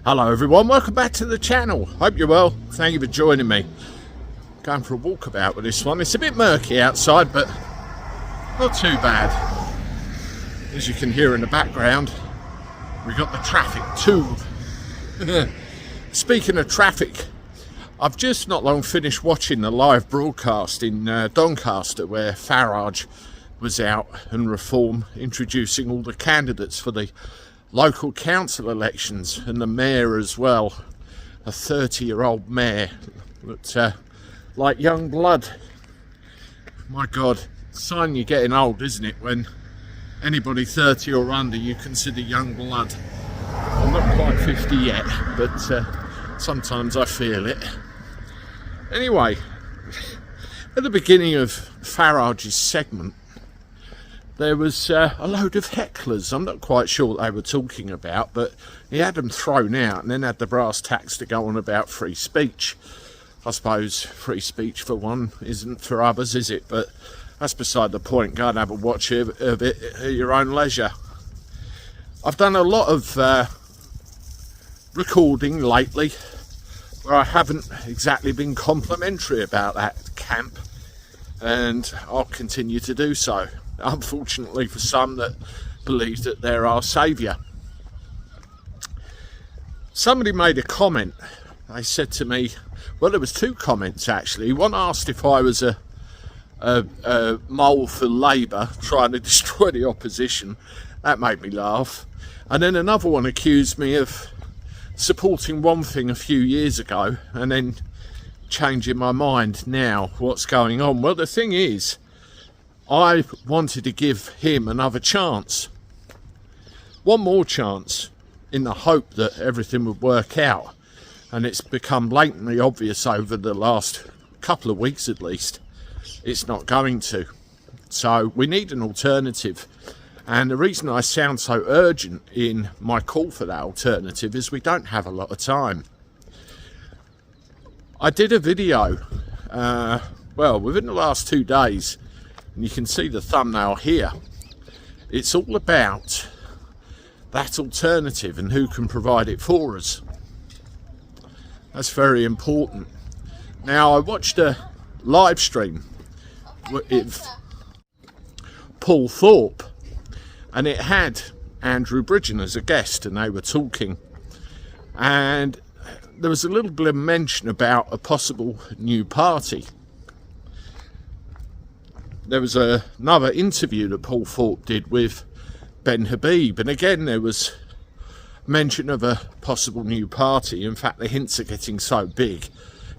Hello everyone, welcome back to the channel. Hope you're well. Thank you for joining me. Going for a walkabout with this one. It's a bit murky outside, but not too bad. As you can hear in the background, we've got the traffic too. Speaking of traffic, I've just not long finished watching the live broadcast in Doncaster where Farage was out and Reform introducing all the candidates for the local council elections, and the mayor as well, a 30-year-old mayor, but like young blood. My God, sign you're getting old, isn't it, when anybody 30 or under you consider young blood. I'm not quite 50 yet, but sometimes I feel it. Anyway, at the beginning of Farage's segment, there was a load of hecklers. I'm not quite sure what they were talking about, but he had them thrown out and then had the brass tacks to go on about free speech. I suppose free speech for one isn't for others, is it? But that's beside the point. Go and have a watch of it at your own leisure. I've done a lot of recording lately where I haven't exactly been complimentary about that camp, and I'll continue to do so. Unfortunately for some that believe that they're our saviour. Somebody made a comment. They said to me, well, there was two comments actually. One asked if I was a mole for Labour trying to destroy the opposition. That made me laugh. And then another one accused me of supporting one thing a few years ago and then changing my mind now. What's going on? Well, the thing is, I wanted to give him another chance, one more chance, in the hope that everything would work out. And it's become blatantly obvious over the last couple of weeks at least, it's not going to. So we need an alternative. And the reason I sound so urgent in my call for that alternative is we don't have a lot of time. I did a video, well, within the last 2 days, and you can see the thumbnail here. It's all about that alternative and who can provide it for us. That's very important. Now, I watched a live stream with Paul Thorpe, and it had Andrew Bridgen as a guest, and they were talking. And there was a little bit of mention about a possible new party. There was another interview that Paul Thorpe did with Ben Habib, and again there was mention of a possible new party. In fact, the hints are getting so big,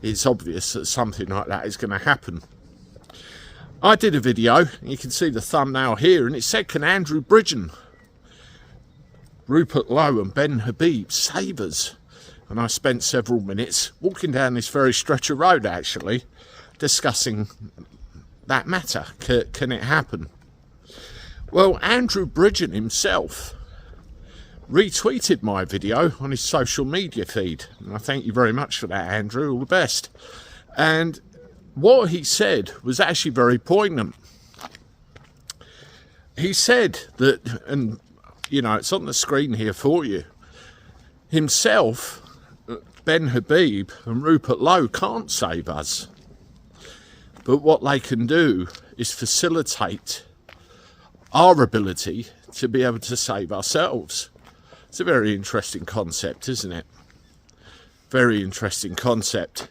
it's obvious that something like that is going to happen. I did a video, you can see the thumbnail here, and it said, can Andrew Bridgen, Rupert Lowe and Ben Habib save us? And I spent several minutes walking down this very stretch of road actually, discussing that matter. Can it happen? Well, Andrew Bridgen himself retweeted my video on his social media feed, and I thank you very much for that, Andrew. All the best. And what he said was actually very poignant. He said that, and you know, it's on the screen here for you, himself, Ben Habib and Rupert Lowe can't save us. But what they can do is facilitate our ability to be able to save ourselves. It's a very interesting concept, isn't it? Very interesting concept.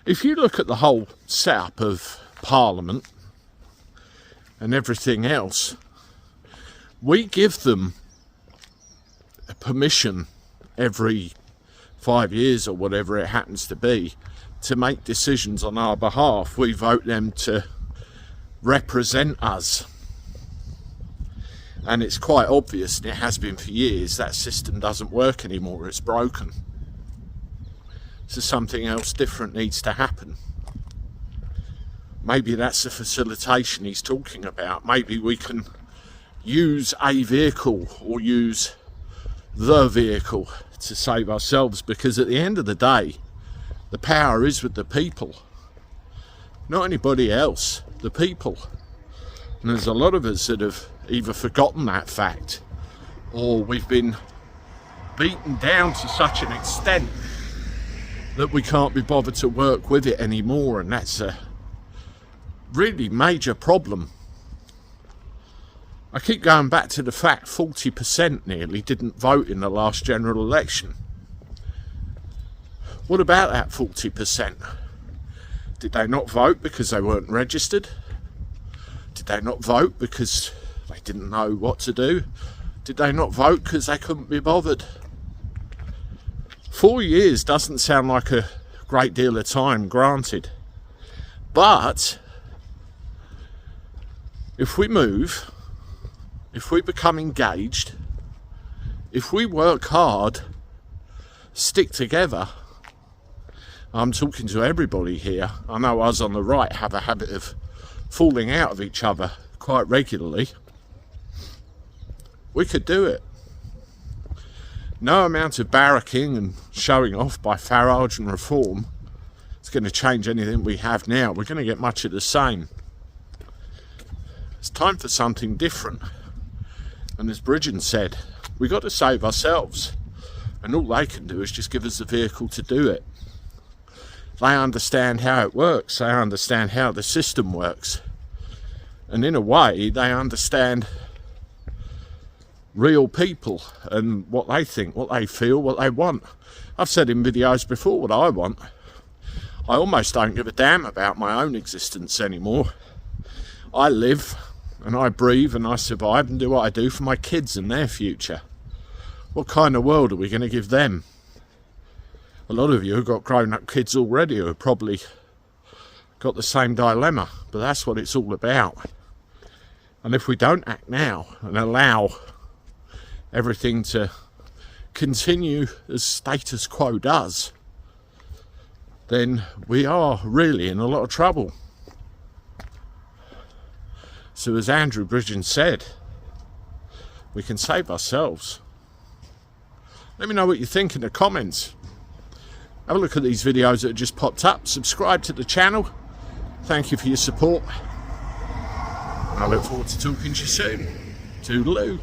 If you look at the whole setup of Parliament and everything else, we give them permission every 5 years or whatever it happens to be to make decisions on our behalf. We vote them to represent us, and it's quite obvious, and it has been for years, that system doesn't work anymore. It's broken. So something else different needs to happen. Maybe that's the facilitation he's talking about. Maybe we can use a vehicle or use the vehicle to save ourselves, because at the end of the day, the power is with the people, not anybody else, the people. And there's a lot of us that have either forgotten that fact, or we've been beaten down to such an extent that we can't be bothered to work with it anymore, and that's a really major problem. I keep going back to the fact 40% nearly didn't vote in the last general election. What about that 40%? Did they not vote because they weren't registered? Did they not vote because they didn't know what to do? Did they not vote because they couldn't be bothered? 4 years doesn't sound like a great deal of time, granted. But if we move, if we become engaged, if we work hard, stick together, I'm talking to everybody here. I know us on the right have a habit of falling out of each other quite regularly. We could do it. No amount of barracking and showing off by Farage and Reform is going to change anything we have now. We're going to get much of the same. It's time for something different. And as Bridgen said, we've got to save ourselves. And all they can do is just give us the vehicle to do it. They understand how it works. They understand how the system works. And in a way, they understand real people and what they think, what they feel, what they want. I've said in videos before what I want. I almost don't give a damn about my own existence anymore. I live and I breathe and I survive and do what I do for my kids and their future. What kind of world are we going to give them? A lot of you have got grown-up kids already who have probably got the same dilemma, but that's what it's all about. And if we don't act now and allow everything to continue as status quo does, then we are really in a lot of trouble. So as Andrew Bridgen said, we can save ourselves. Let me know what you think in the comments. Have a look at these videos that have just popped up. Subscribe to the channel. Thank you for your support. I look forward to talking to you soon. Toodaloo.